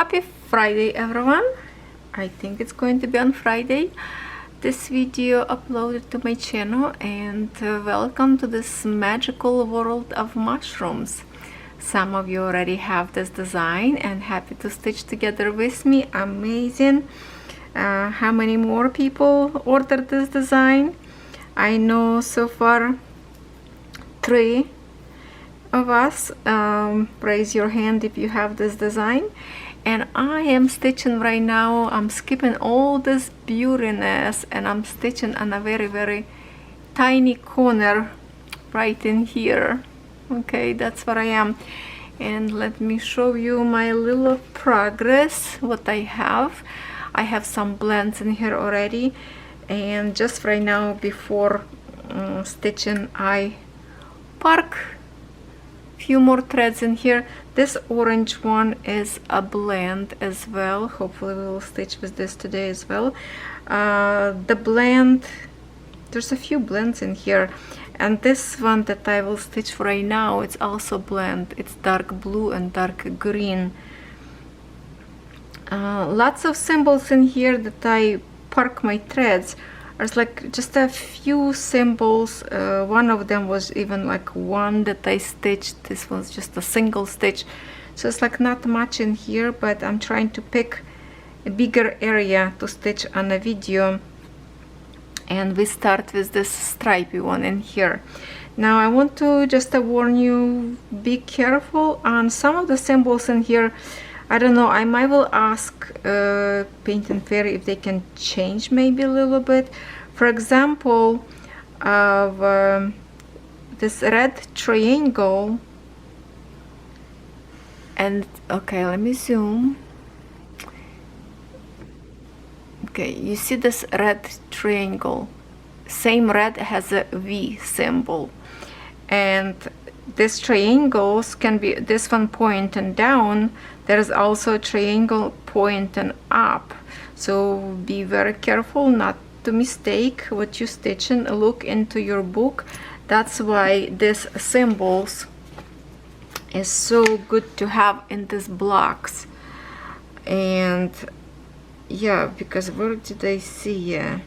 Happy Friday, everyone. I think it's going to be on Friday, this video uploaded to my channel, and welcome to this magical world of mushrooms. Some of you already have this design and happy to stitch together with me. Amazing. How many more people ordered this design? I know so far 3 of us. Raise your hand if you have this design. And I am stitching right now. I'm skipping all this beautiness and I'm stitching on a very tiny corner right in here. Okay, that's what I am. And let me show you my little progress, what I have. I have some blends in here already, and just right now before stitching I park few more threads in here. This orange one is a blend as well. Hopefully we will stitch with this today as well. The blend, there's a few blends in here, and this one that I will stitch for right now, it's also blend. It's dark blue and dark green. Lots of symbols in here that I park my threads. There's like just a few symbols. One of them was even like one that I stitched. This was just a single stitch, so it's like not much in here, but I'm trying to pick a bigger area to stitch on a video. And we start with this stripy one in here. Now I want to just warn you, be careful on some of the symbols in here. I don't know, I might will ask Paint and Fairy if they can change maybe a little bit. For example, of this red triangle, and okay, let me zoom. Okay, you see this red triangle, same red has a V symbol, and these triangles can be this one pointing down. There's also a triangle pointing up, so be very careful not to mistake what you stitching. Look into your book. That's why these symbols is so good to have in these blocks. And yeah, because where did I see? I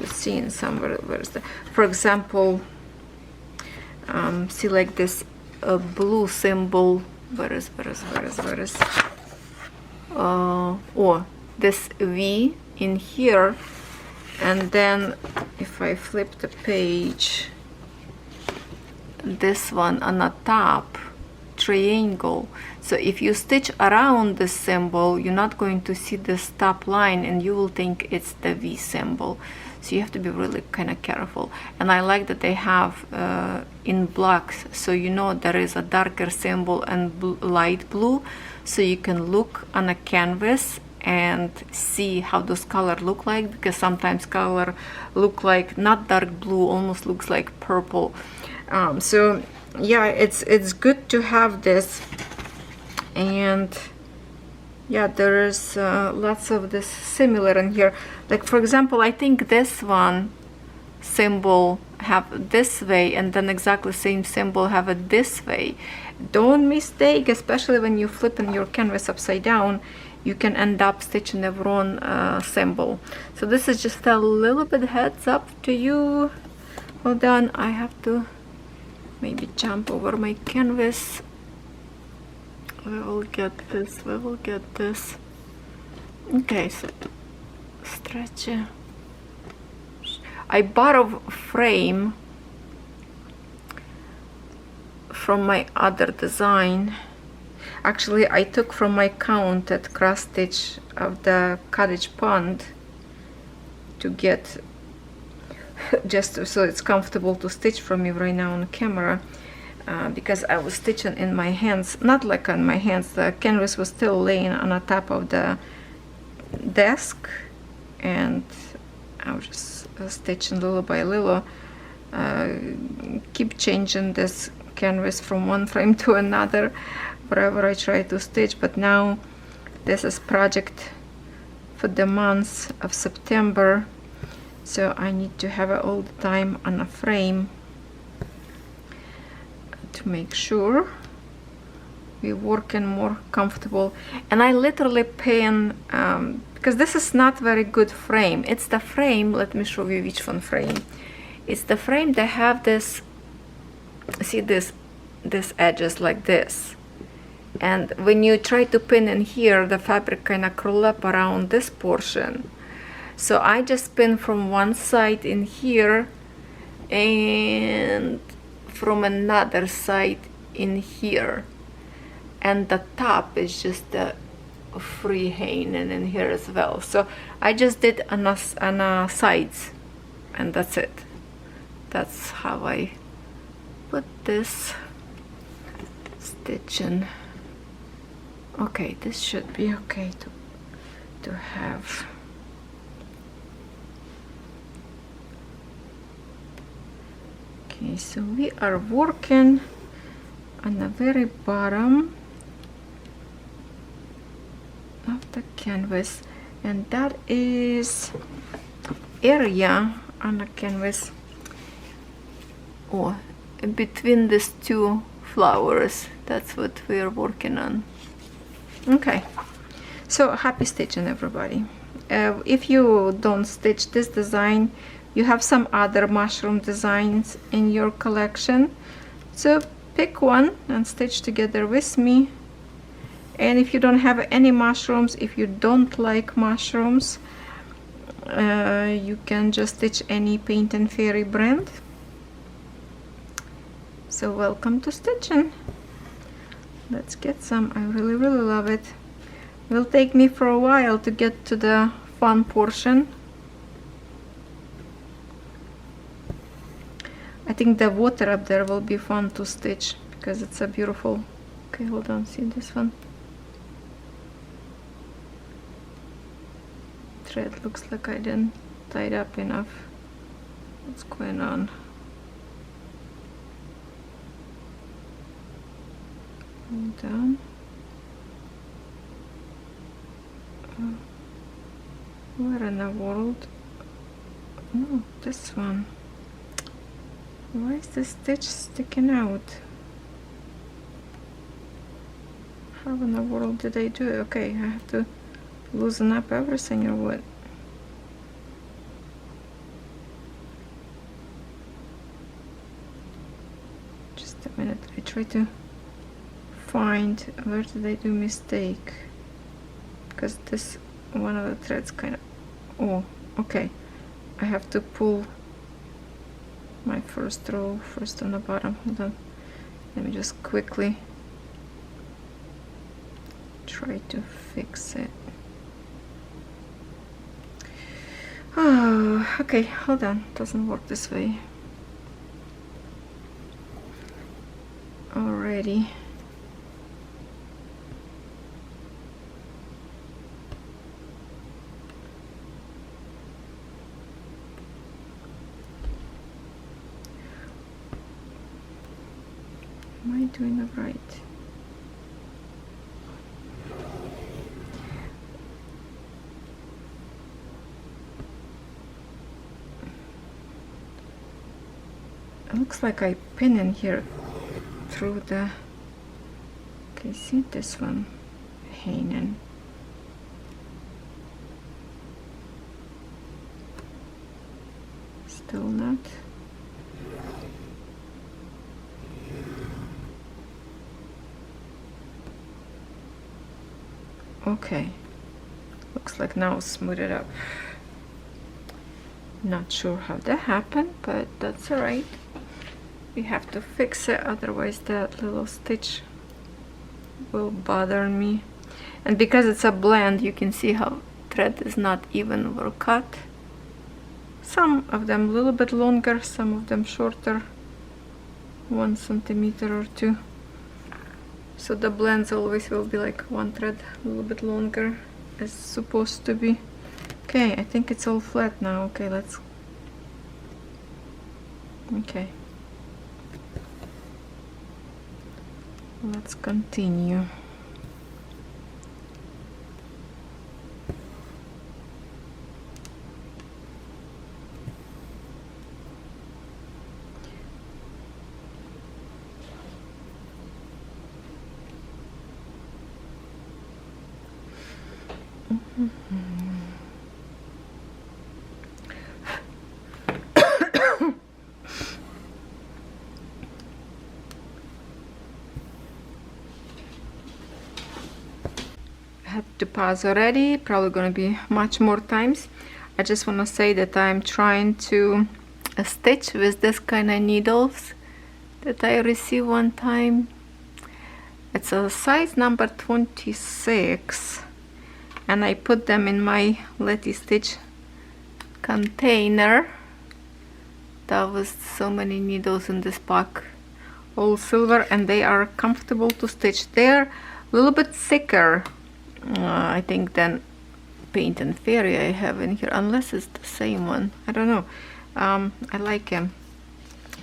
was seeing somewhere. Where's the, for example, see like this blue symbol. Where is oh, this V in here, and then if I flip the page, this one on the top, triangle. So if you stitch around this symbol, you're not going to see this top line and you will think it's the V symbol. So you have to be really kind of careful. And I like that they have in blocks, so you know there is a darker symbol and light blue, so you can look on a canvas and see how those color look like, because sometimes color look like not dark blue, almost looks like purple. So yeah, it's good to have this. And yeah, there is lots of this similar in here. Like for example, I think this one symbol have this way, and then exactly same symbol have it this way. Don't mistake, especially when you flipping your canvas upside down, you can end up stitching the wrong symbol. So this is just a little bit heads up to you. Hold on, I have to maybe jump over my canvas. We will get this, we will get this. Okay, so stretch it. I bought a frame from my other design. Actually, I took from my count at cross stitch of the cottage pond to get just so it's comfortable to stitch for me right now on camera. Because I was stitching in my hands, not like on my hands, the canvas was still laying on the top of the desk, and I was just stitching little by little, keep changing this canvas from one frame to another wherever I try to stitch. But now this is project for the month of September, so I need to have it all the time on a frame to make sure be working more comfortable. And I literally pin, because this is not very good frame. It's the frame, let me show you which one frame. It's the frame that have this, see this edges like this. And when you try to pin in here, the fabric kind of curl up around this portion. So I just pin from one side in here and from another side in here. And the top is just a free hanging in here as well. So I just did on the sides, and that's it. That's how I put this stitch in. Okay, this should be okay to have. Okay, so we are working on the very bottom of the canvas, and that is area on the canvas, or between these two flowers. That's what we are working on. Okay, so happy stitching, everybody. If you don't stitch this design, you have some other mushroom designs in your collection, so pick one and stitch together with me. And if you don't have any mushrooms, if you don't like mushrooms, you can just stitch any Paint and Fairy brand. So welcome to stitching. Let's get some. I really love it. It will take me for a while to get to the fun portion. I think the water up there will be fun to stitch because it's a beautiful. Okay, hold on, see this one. Thread looks like I didn't tie it up enough. What's going on? Hold on. Where in the world? No, this one. Why is the stitch sticking out? How in the world did I do it? Okay, I have to loosen up everything or what? Just a minute, I try to find where did I do mistake, because this one of the threads kind of, oh, okay, I have to pull my first row first on the bottom. Hold on, let me just quickly try to fix it. Oh, okay, hold on, doesn't work this way. Alrighty. Am I doing it right? It looks like I pin in here through the, okay, see this one hanging. Still not. Okay, looks like now smooth it up. Not sure how that happened, but that's alright. We have to fix it, otherwise that little stitch will bother me. And because it's a blend, you can see how thread is not even well cut. Some of them a little bit longer, some of them shorter, 1 centimeter or 2. So the blends always will be like one thread a little bit longer as supposed to be. Okay, I think it's all flat now. Okay, let's, okay, let's continue. Had to pause already, probably gonna be much more times. I just want to say that I'm trying to stitch with this kind of needles that I received one time. It's a size number 26, and I put them in my Letty Stitch container. That was so many needles in this pack, all silver, and they are comfortable to stitch. They're a little bit thicker, I think, than Paint and Fairy I have in here, unless it's the same one. I don't know. I like them.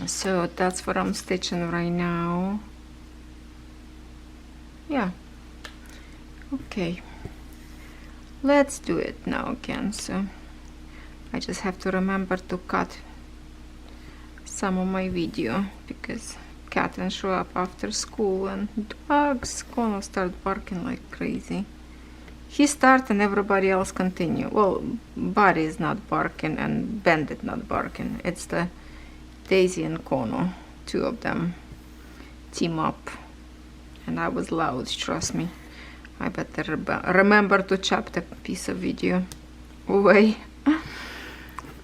So that's what I'm stitching right now. Yeah. Okay. Let's do it now again. So I just have to remember to cut some of my video because Catherine show up after school and dogs gonna start barking like crazy. He starts and everybody else continue. Well, Buddy is not barking and Bandit not barking. It's the Daisy and Kono, two of them team up. And I was loud, trust me. I better remember to chop the piece of video away.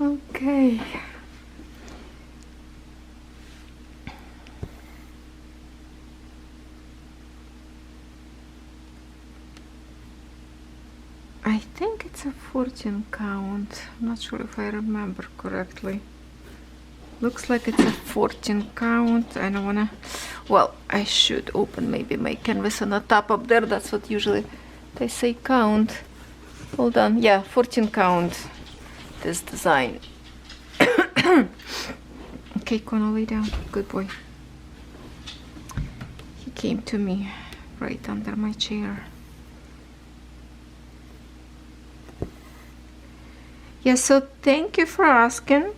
Okay. I think it's a 14 count. I'm not sure if I remember correctly. Looks like it's a 14 count. I don't wanna, well, I should open maybe my canvas on the top up there. That's what usually they say count. Hold on, yeah, 14 count, this design. Okay, Kono, lay down, good boy. He came to me right under my chair. Yeah, so thank you for asking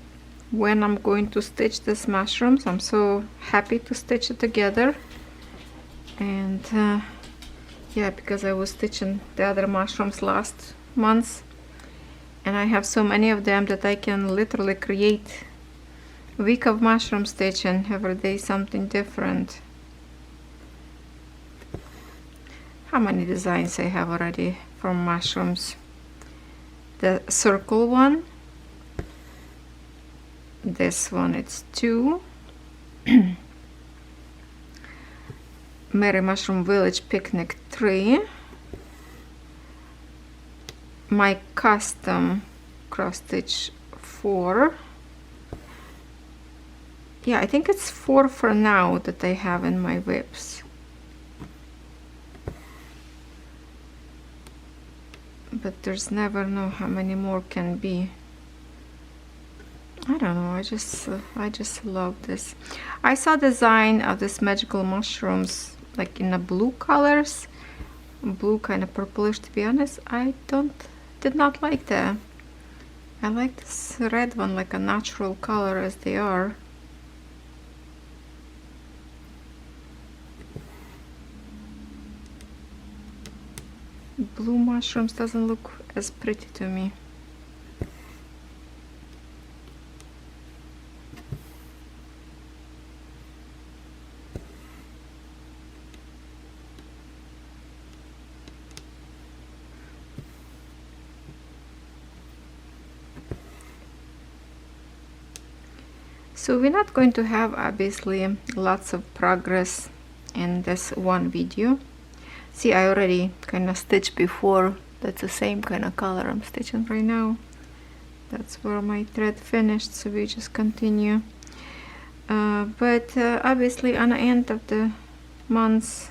when I'm going to stitch these mushrooms. I'm so happy to stitch it together. And yeah, because I was stitching the other mushrooms last month, and I have so many of them that I can literally create a week of mushroom stitching, every day something different. How many designs I have already from mushrooms? The circle one, this one, it's 2. Merry Mushroom Village Picnic 3. My custom cross stitch 4. Yeah, I think it's 4 for now that I have in my whips. But there's never know how many more can be. I don't know, I just love this. I saw design of this magical mushrooms like in the blue colors, blue kind of purplish. To be honest, I did not like that. I like this red one, like a natural color as they are. Blue mushrooms doesn't look as pretty to me. So we're not going to have obviously lots of progress in this one video. See, I already kind of stitched before. That's the same kind of color I'm stitching right now. That's where my thread finished, so we just continue. But obviously on the end of the month,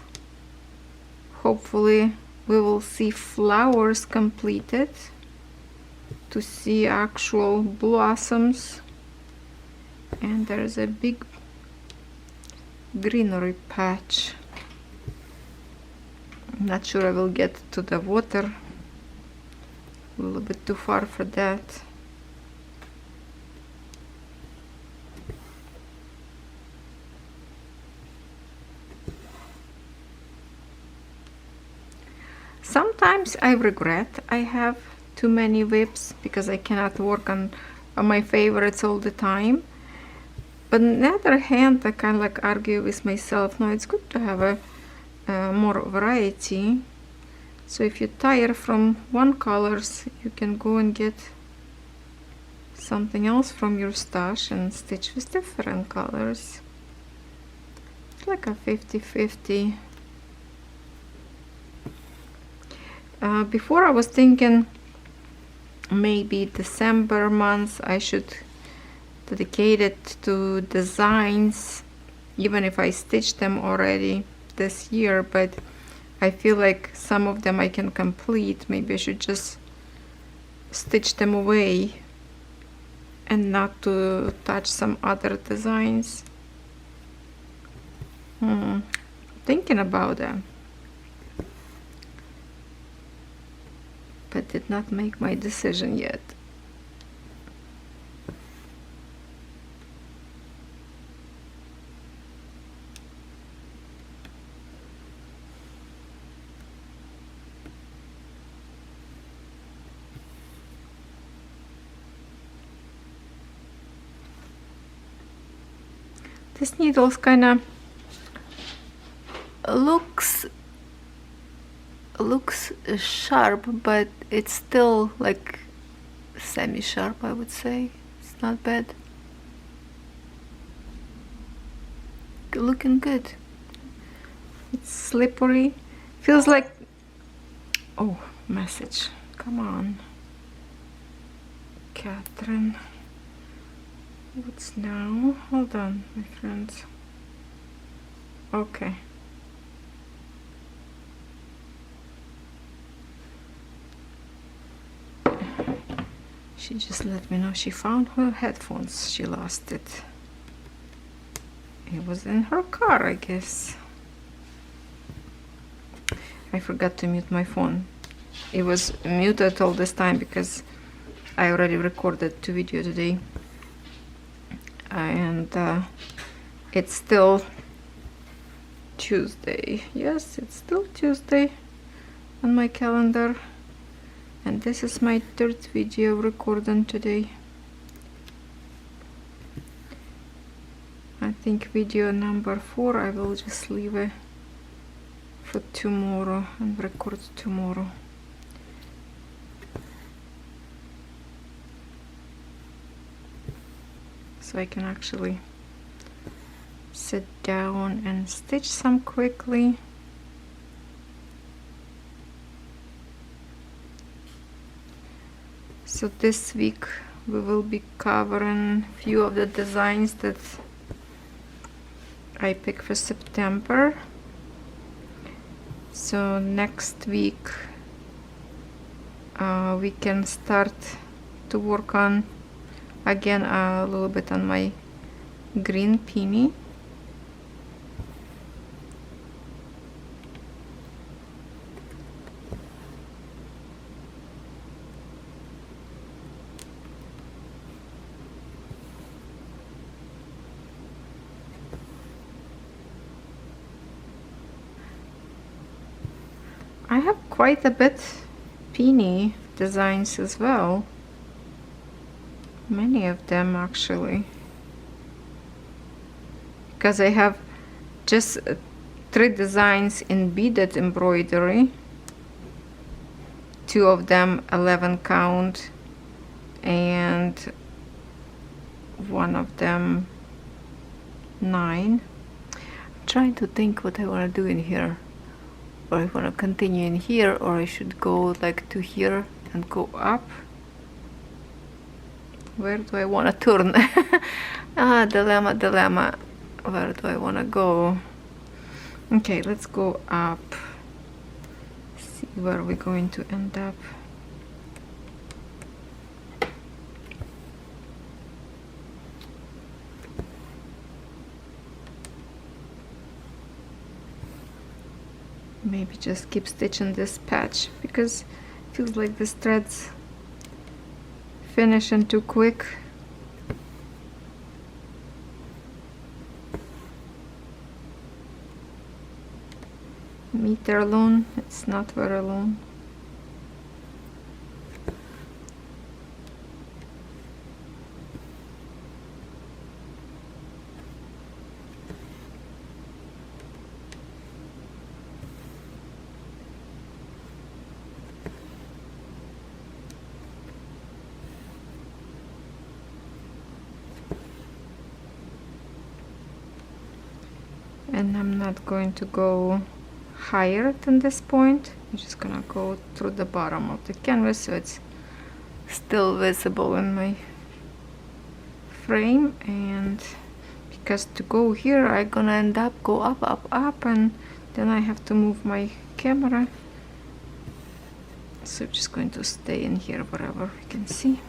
hopefully we will see flowers completed, to see actual blossoms. And there's a big greenery patch. I'm not sure I will get to the water. A little bit too far for that. Sometimes sometimes I regret I have too many whips because I cannot work on my favorites all the time. But on the other hand, I kind of like argue with myself, no, it's good to have a more variety. So if you tire from one colors, you can go and get something else from your stash and stitch with different colors. It's like a 50-50. Before I was thinking maybe December month I should dedicate it to designs, even if I stitched them already this year, but I feel like some of them I can complete. Maybe I should just stitch them away and not to touch some other designs. Thinking about them, but did not make my decision yet. This needle's kind of looks sharp, but it's still like semi-sharp, I would say. It's not bad. Looking good. It's slippery. Feels like, oh, message. Come on, Catherine. What's now? Hold on, my friends. Okay. She just let me know she found her headphones. She lost it. It was in her car, I guess. I forgot to mute my phone. It was muted all this time because I already recorded 2 videos today. And it's still Tuesday. Yes, it's still Tuesday on my calendar, and this is my 3rd video recording today. I think video number 4 I will just leave it for tomorrow and record tomorrow. So I can actually sit down and stitch some quickly. So this week we will be covering a few of the designs that I picked for September. So next week we can start to work on again a little bit on my green peony. I have quite a bit peony designs as well. Many of them actually, because I have just 3 designs in beaded embroidery, 2 of them 11 count and 1 of them 9. I'm trying to think what I want to do in here, or I want to continue in here, or I should go like to here and go up. Where do I want to turn? Dilemma. Where do I want to go? Okay, let's go up. See where we're going to end up. Maybe just keep stitching this patch because it feels like this thread's finishing too quick. Meter long, it's not very long. and I'm not going to go higher than this point. I'm just gonna go through the bottom of the canvas so it's still visible in my frame. And because to go here I'm gonna end up go up, and then I have to move my camera, so I'm just going to stay in here wherever you can see.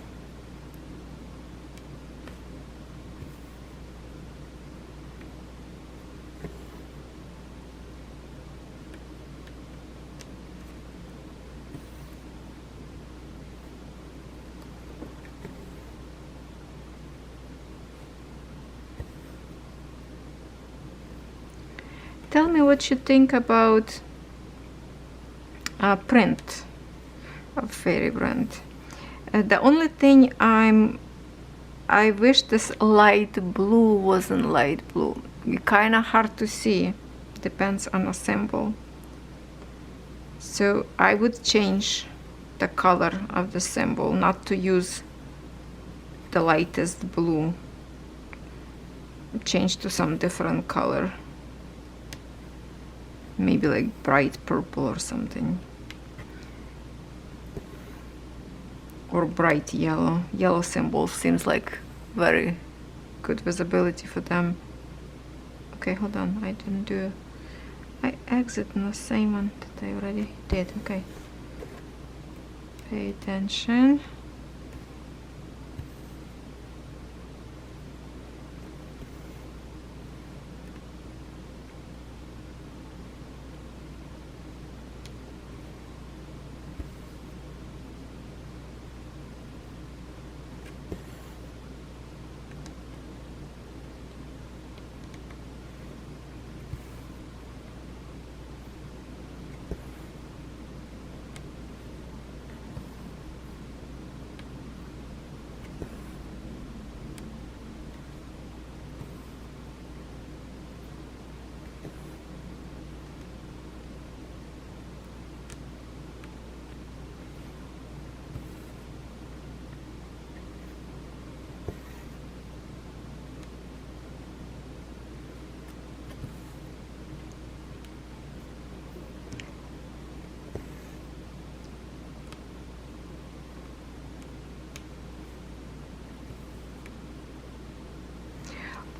Tell me what you think about print of fairy brand. The only thing I wish this light blue wasn't light blue. Kind of hard to see, depends on a symbol. So I would change the color of the symbol, not to use the lightest blue. Change to some different color. Maybe like bright purple or something. Or bright yellow. Yellow symbol seems like very good visibility for them. Okay, hold on, I didn't do... I exit in the same one that I already did. Okay. Pay attention.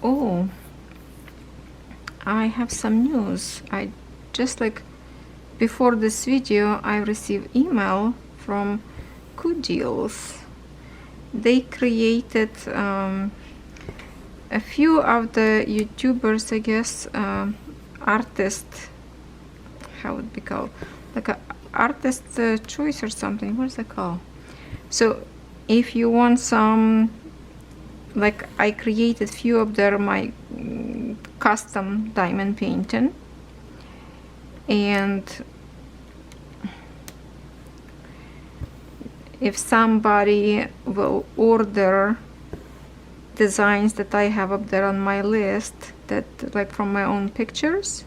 Oh, I have some news. I just like before this video I received email from Good Deals. They created a few of the YouTubers, I guess, artist, how would it be called, like a artist choice or something. What is it called? So if you want some, like I created few of their my custom diamond painting, and if somebody will order designs that I have up there on my list, that like from my own pictures,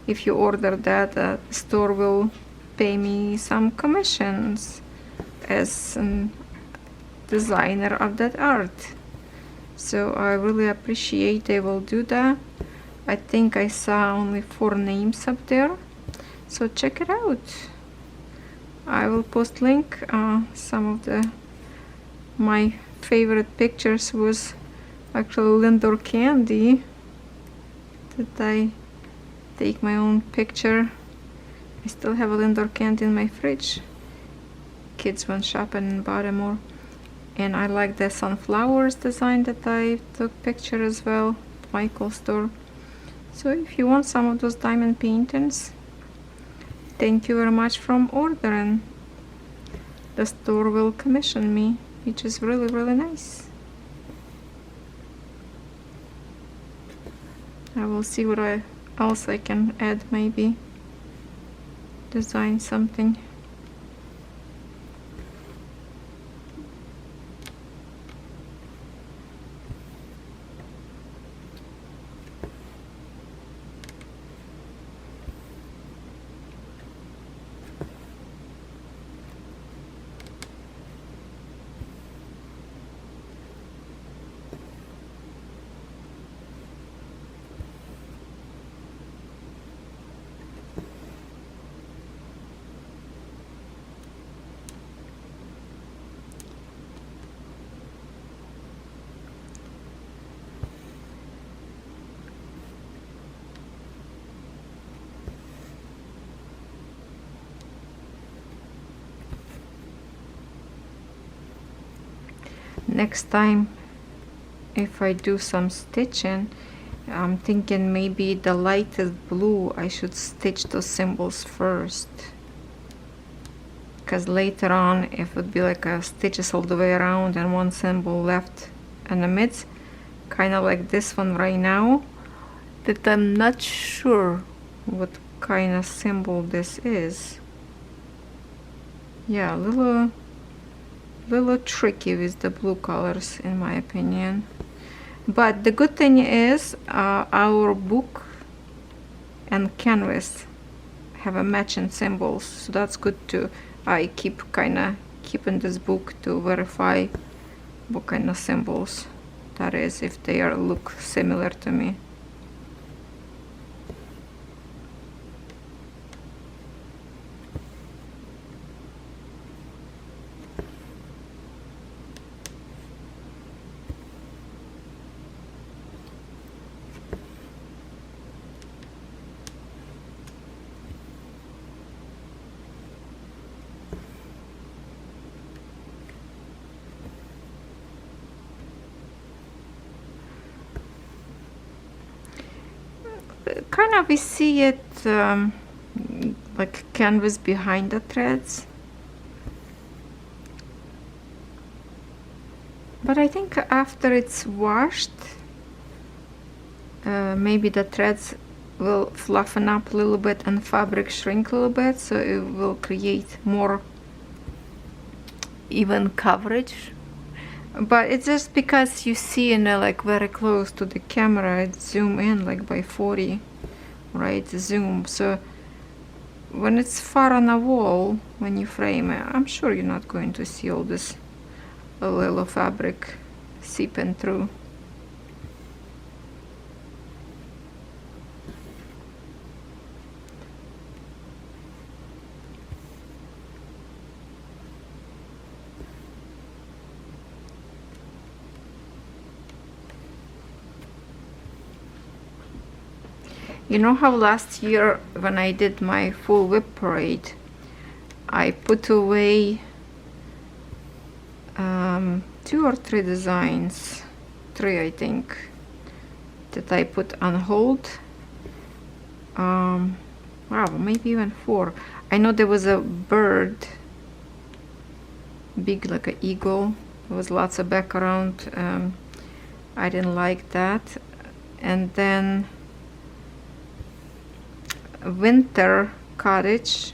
if you order that, the store will pay me some commissions as a designer of that art. So I really appreciate they will do that. I think I saw only 4 names up there, so check it out. I will post link. Some of my favorite pictures was actually Lindor candy that I take my own picture. I still have a Lindor candy in my fridge. Kids went shopping and bought more. And I like the sunflowers design that I took picture as well, Michael's store. So if you want some of those diamond paintings, thank you very much from ordering. The store will commission me, which is really, really nice. I will see what else I can add, maybe design something. next time if I do some stitching, I'm thinking maybe the lightest blue I should stitch those symbols first, because later on if it would be like a stitches all the way around and one symbol left in the midst, kind of like this one right now, that I'm not sure what kind of symbol this is. Yeah, a little tricky with the blue colors in my opinion. But the good thing is our book and canvas have a matching symbols, so that's good too. I keep keeping this book to verify what kind of symbols that is, if they are look similar to me. Kind of we see it like canvas behind the threads, but I think after it's washed maybe the threads will fluffen up a little bit and fabric shrink a little bit, so it will create more even coverage. But it's just because you see in like very close to the camera, it zoom in like by 40, right? Zoom. So when it's far on a wall, when you frame it, I'm sure you're not going to see all this little fabric seeping through. You know how last year when I did my full whip parade, I put away 2 or 3 designs, 3 I think, that I put on hold. Wow, maybe even 4. I know there was a bird, big like an eagle. There was lots of background. I didn't like that. And then winter cottage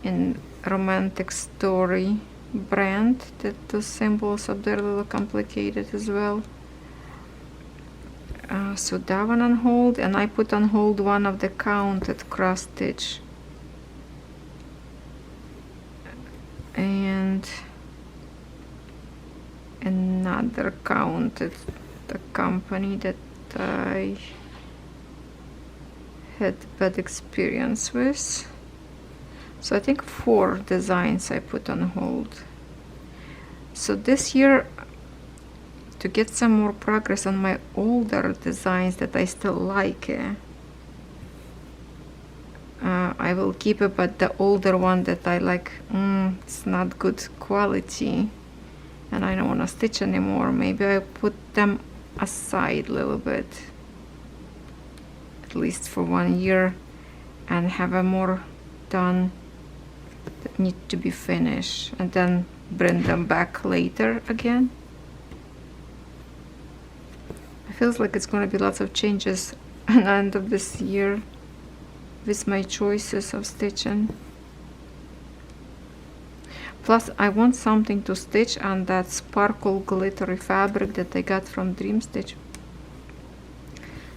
in Romantic Story brand, that the symbols up there are a little complicated as well. So that one on hold, and I put on hold one of the counted cross stitch, and another counted, the company that I had bad experience with. So I think 4 designs I put on hold. So this year, to get some more progress on my older designs that I still like, I will keep it, but the older one that I like, it's not good quality and I don't want to stitch anymore, maybe I put them aside a little bit, at least for 1 year, and have a more done that need to be finished, and then bring them back later again. It feels like it's going to be lots of changes at the end of this year with my choices of stitching. Plus I want something to stitch on that sparkle glittery fabric that I got from Dream Stitch.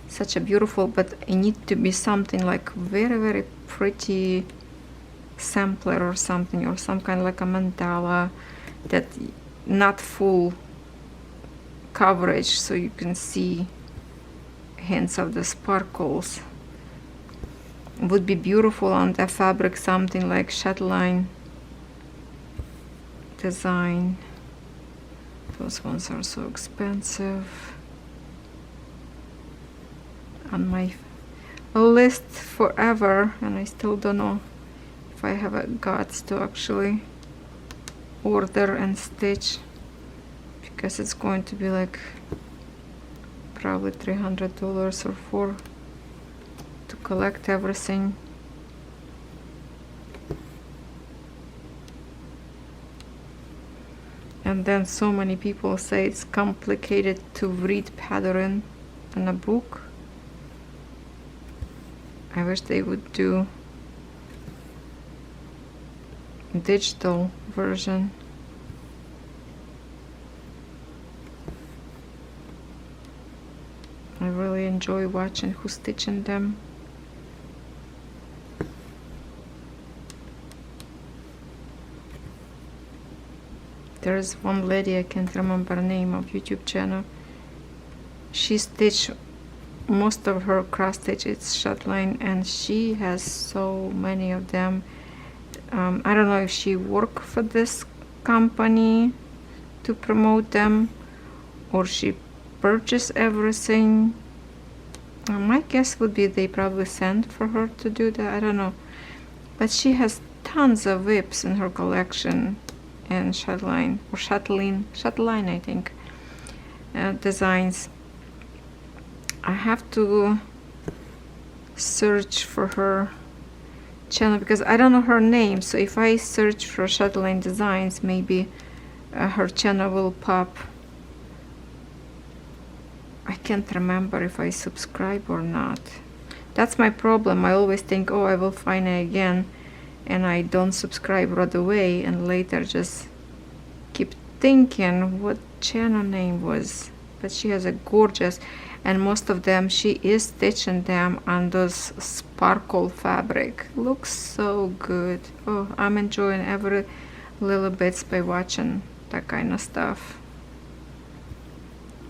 Such a beautiful, but it needs to be something like very, very pretty sampler or something, or some kind of like a mandala, that not full coverage, so you can see hints of the sparkles. It would be beautiful on the fabric, something like chatelaine design. Those ones are so expensive. On my list forever, and I still don't know if I have a guts to actually order and stitch. Guess it's going to be like probably $300 or $4 to collect everything. And then so many people say it's complicated to read pattern in a book. I wish they would do digital version. I really enjoy watching who's stitching them. There's one lady, I can't remember the name of YouTube channel. She stitched most of her cross stitch, it's shotline, and she has so many of them. I don't know if she worked for this company to promote them or she purchased everything. My guess would be they probably sent for her to do that, I don't know. But she has tons of whips in her collection, and shotline, or shotline I think, designs. I have to search for her channel because I don't know her name, so if I search for shotline designs, maybe her channel will pop. I can't remember if I subscribe or not. That's my problem. I always think, oh, I will find it again, and I don't subscribe right away, and later just keep thinking what channel name was. But she has a gorgeous, and most of them she is stitching them on those sparkle fabric. Looks so good. Oh, I'm enjoying every little bits by watching that kind of stuff.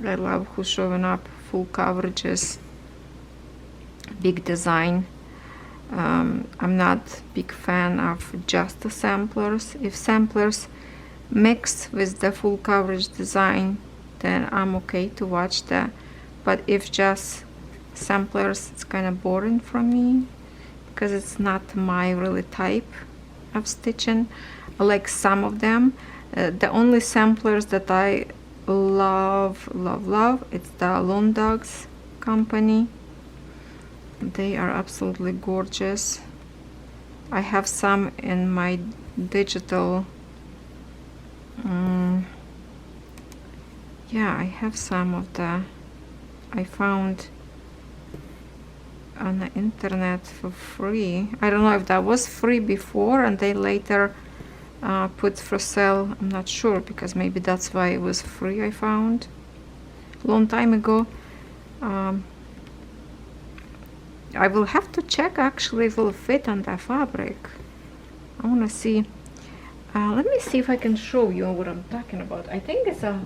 I love who's showing up full coverages, big design. I'm not big fan of just the samplers. If samplers mix with the full coverage design, then I'm okay to watch that. But if just samplers, it's kind of boring for me because it's not my really type of stitching. I like some of them. The only samplers that I love, it's the Lone Dogs company. They are absolutely gorgeous. I have some in my digital. Yeah, I have some of the I found on the internet for free. I don't know if that was free before and they later put for sale. I'm not sure, because maybe that's why it was free. I found a long time ago. I will have to check actually if it will fit on that fabric. I want to see. Let me see if I can show you what I'm talking about. I think it's a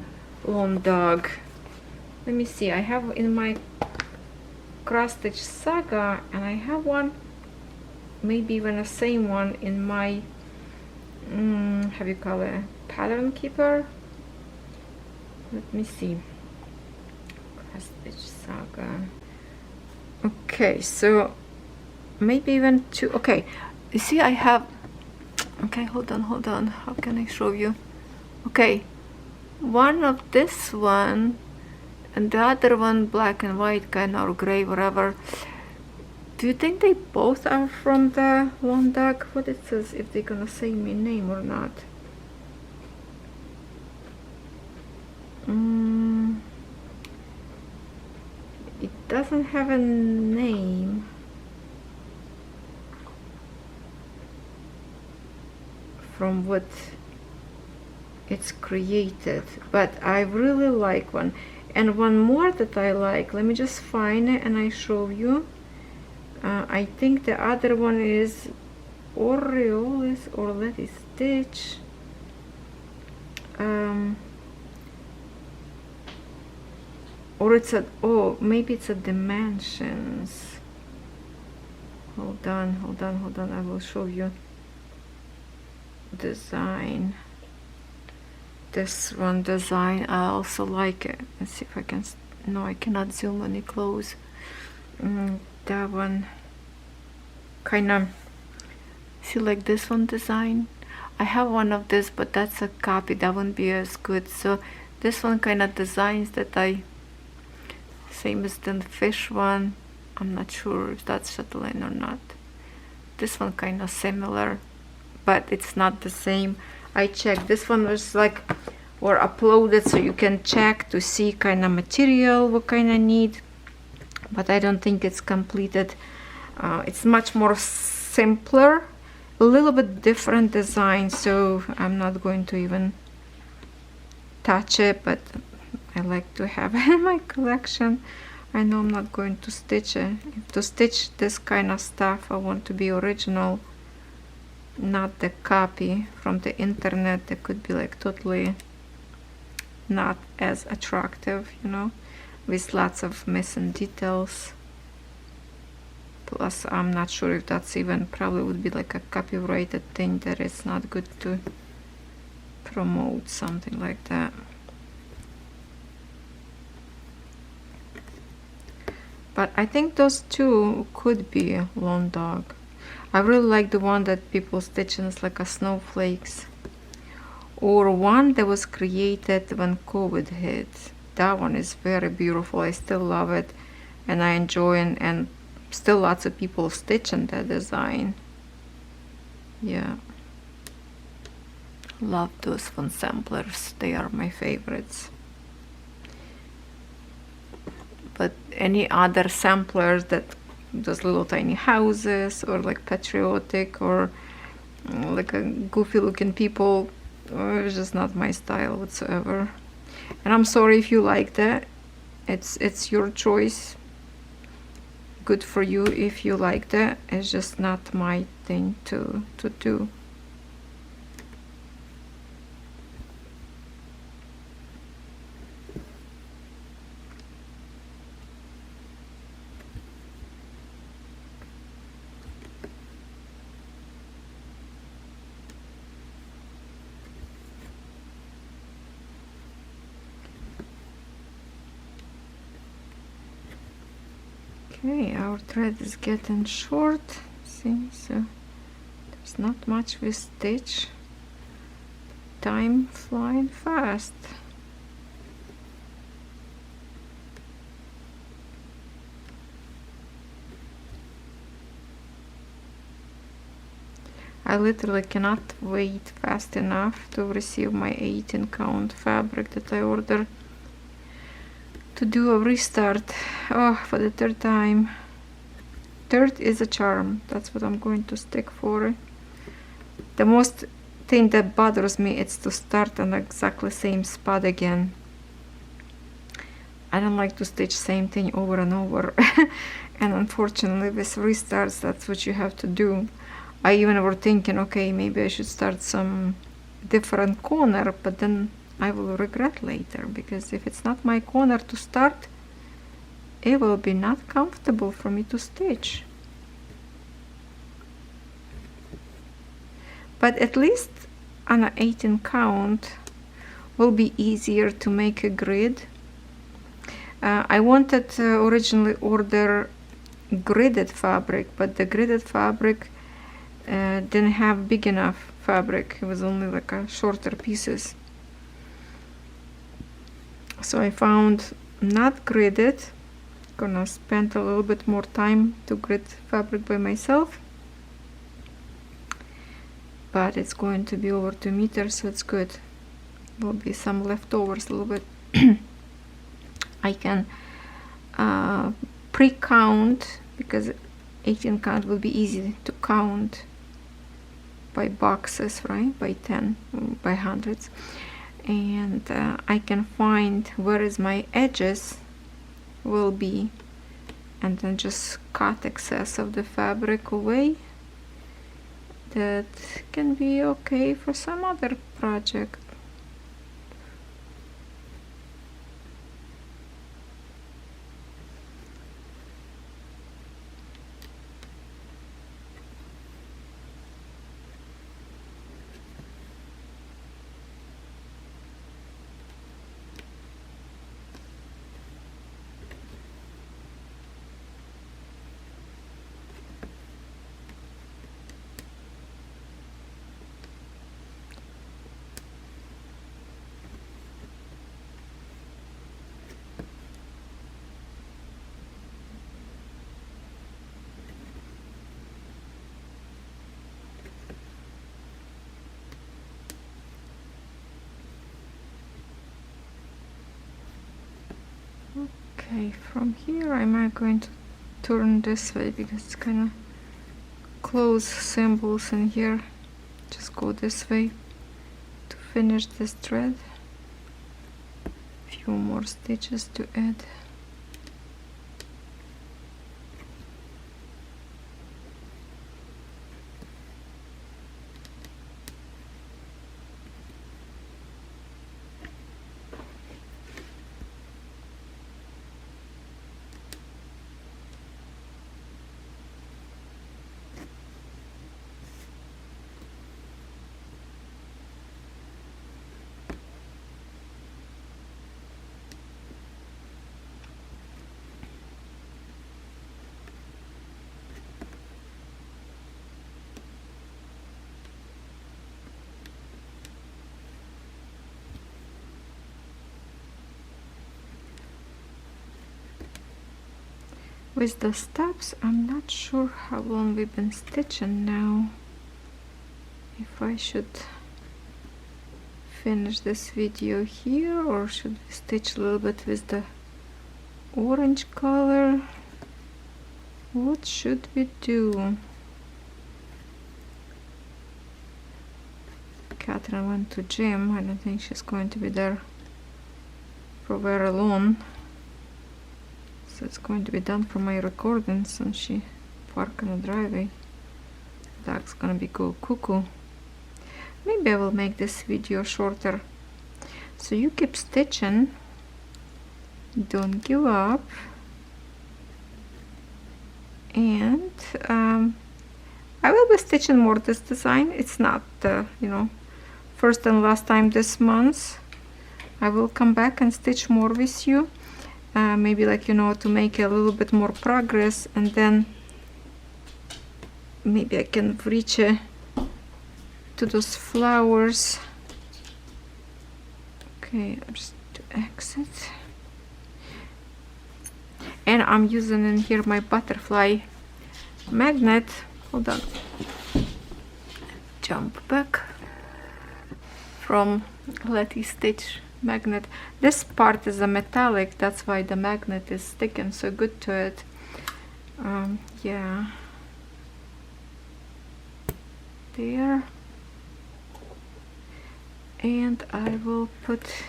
Lone Dog. Let me see. I have in my cross stitch saga, and I have one, maybe even the same one in my how you call it, pattern keeper. Let me see. Cross stitch saga. Okay, so maybe even two. Okay, you see I have, okay, hold on, how can I show you? Okay, one of this one and the other one black and white kind of, or gray, whatever. Do you think they both are from the Lone Dog? What it says, if they're gonna say me name or not. It doesn't have a name. From what it's created, but I really like one. And one more that I like, let me just find it and I show you. I think the other one is Orioles or Let It Stitch. Or it's a, oh, maybe it's a Dimensions. Hold on, I will show you. Design. This one design, I also like it. Let's see if I can, no, I cannot zoom any close. That one kind of, see, like this one design. I have one of this, but that's a copy, that won't be as good. So This one kind of designs that same as the fish one. I'm not sure if that's chatelaine or not. This one kind of similar, but it's not the same. I checked. This one was like were uploaded so you can check to see kind of material what kind of need, but I don't think it's completed. It's much more simpler, a little bit different design, so I'm not going to even touch it, but I like to have it in my collection. I know I'm not going to stitch it. To stitch this kind of stuff, I want to be original, not the copy from the internet that could be like totally not as attractive, you know, with lots of missing details. Plus I'm not sure if that's even, probably would be like a copyrighted thing that it's not good to promote something like that. But I think those two could be Lone Dog. I really like the one that people stitch in, it's like a snowflakes, or one that was created when COVID hit. That one is very beautiful. I still love it and I enjoy it, and still lots of people stitching that design. Yeah, love those fun samplers, they are my favorites. But any other samplers that those little tiny houses or like patriotic or like a goofy looking people, it's just not my style whatsoever. And I'm sorry if you like that. It's your choice. Good for you if you like that. It's just not my thing to do. Okay, our thread is getting short. See, so there's not much we stitch. Time flying fast. I literally cannot wait fast enough to receive my 18 count fabric that I ordered to do a restart. Oh, for the third time. Third is a charm. That's what I'm going to stick for. The most thing that bothers me is to start on exactly same spot again. I don't like to stitch same thing over and over. And unfortunately with restarts, that's what you have to do. I even were thinking, okay, maybe I should start some different corner, but then I will regret later, because if it's not my corner to start, it will be not comfortable for me to stitch. But at least on an 18 count will be easier to make a grid. I wanted to originally order gridded fabric, but the gridded fabric didn't have big enough fabric. It was only like a shorter pieces. So I found not gridded. Gonna spend a little bit more time to grid fabric by myself, but it's going to be over 2 meters, so it's good. Will be some leftovers a little bit. I can pre-count, because 18 count will be easy to count by boxes, right? By 10, by hundreds. And I can find where is my edges will be, and then just cut excess of the fabric away. That can be okay for some other project. Okay, from here I'm going to turn this way because it's kind of close symbols in here. Just go this way to finish this thread. Few more stitches to add. With the stops, I'm not sure how long we've been stitching now. If I should finish this video here, or should we stitch a little bit with the orange color? What should we do? Catherine went to gym. I don't think she's going to be there for very long. So it's going to be done for my recording since she parked in the driveway. Dog's gonna be go cuckoo. Maybe I will make this video shorter. So you keep stitching. Don't give up. And I will be stitching more this design. It's not you know, first and last time this month. I will come back and stitch more with you. Maybe, like, you know, to make a little bit more progress, and then maybe I can reach to those flowers. Okay, just to exit. And I'm using in here my butterfly magnet. Hold on. Jump back from Letty Stitch magnet. This part is a metallic, that's why the magnet is sticking so good to it. Yeah, there. And I will put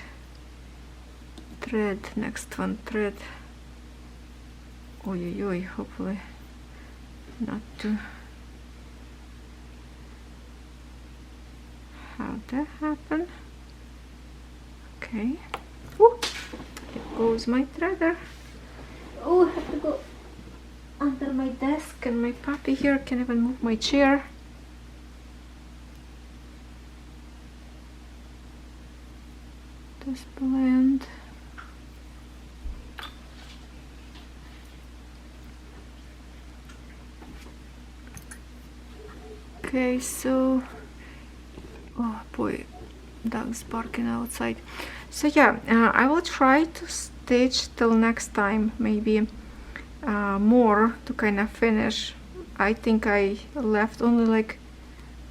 thread, next one thread. Oi, hopefully not to have that happen. Okay. Ooh, here goes my threader. Oh, I have to go under my desk, and my puppy here can't even move my chair. Just blend. Okay, so, oh boy, dog's barking outside. So yeah, I will try to stitch till next time, maybe more to kind of finish. I think I left only like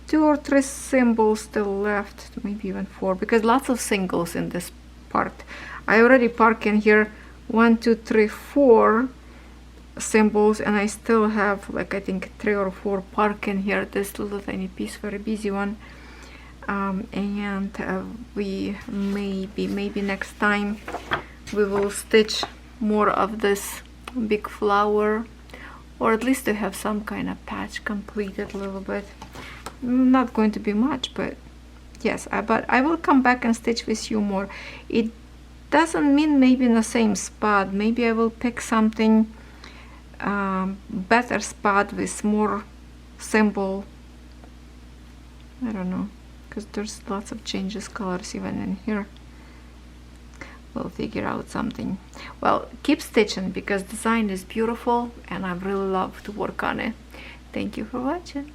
2 or 3 symbols still left, maybe even 4, because lots of singles in this part. I already park in here 1, 2, 3, 4 symbols, and I still have like, I think 3 or 4 park in here, this little tiny piece, very busy one. And we maybe next time we will stitch more of this big flower, or at least to have some kind of patch completed a little bit. Not going to be much, but yes, but I will come back and stitch with you more. It doesn't mean maybe in the same spot. Maybe I will pick something better spot with more symbol. I don't know, because there's lots of changes colors even in here. We'll figure out something. Well, keep stitching because design is beautiful and I really love to work on it. Thank you for watching.